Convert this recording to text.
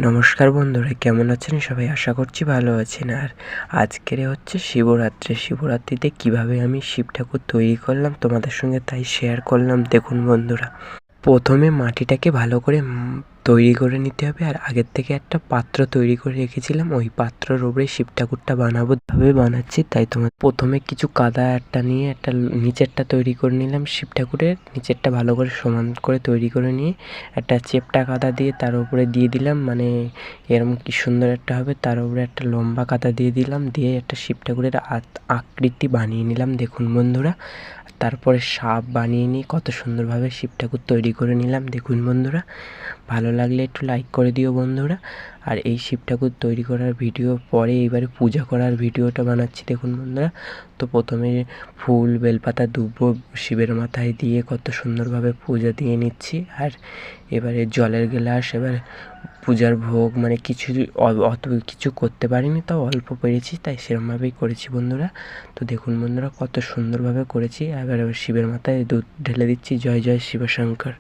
নমস্কার বন্ধুরা, কেমন আছেন সবাই? আশা করছি ভালো আছেন। আর আজকের হচ্ছে শিবরাত্রিতে কিভাবে আমি শিব ঠাকুর তৈরি করলাম তোমাদের সঙ্গে তাই শেয়ার করলাম। দেখুন বন্ধুরা, প্রথমে মাটিটাকে ভালো করে তৈরি করে নিতে হবে। আর আগের থেকে একটা পাত্র তৈরি করে রেখেছিলাম, ওই পাত্রর উপরে শিব ঠাকুরটা বানাবো। ভাবে বানাচ্ছি তাই তোমার প্রথমে কিছু কাদা একটা নিয়ে একটা নিচেরটা তৈরি করে নিলাম। শিব ঠাকুরের নিচেরটা ভালো করে সমান করে তৈরি করে নিয়ে একটা চেপটা কাদা দিয়ে তার উপরে দিয়ে দিলাম, মানে এরকম কি সুন্দর একটা হবে। তার উপরে একটা লম্বা কাদা দিয়ে দিলাম, দিয়ে একটা শিব ঠাকুরের আকৃতি বানিয়ে নিলাম। দেখুন বন্ধুরা, তারপরে সাপ বানিয়ে নিয়ে কত সুন্দরভাবে শিব ঠাকুর তৈরি করে নিলাম। দেখুন বন্ধুরা, ভালো লাগলে একটু লাইক করে দিও বন্ধুরা। আর এই শিব ঠাকুর তৈরি করার ভিডিও পরে এবারে পূজা করার ভিডিওটা বানাচ্ছি। দেখুন বন্ধুরা, তো প্রথমে ফুল বেলপাতা দুব্বো শিবের মাথায় দিয়ে কত সুন্দরভাবে পূজা দিয়ে নিচ্ছি। আর এবারে জলের গ্লাস, এবার পূজার ভোগ, মানে কিছু অত কিছু করতে পারিনি, তাও অল্প পেরেছি, তাই সেরকমভাবেই করেছি বন্ধুরা। তো দেখুন বন্ধুরা, কত সুন্দরভাবে করেছি। এবার শিবের মাথায় দুধ ঢেলে দিচ্ছি। জয় জয় শিবশঙ্কর।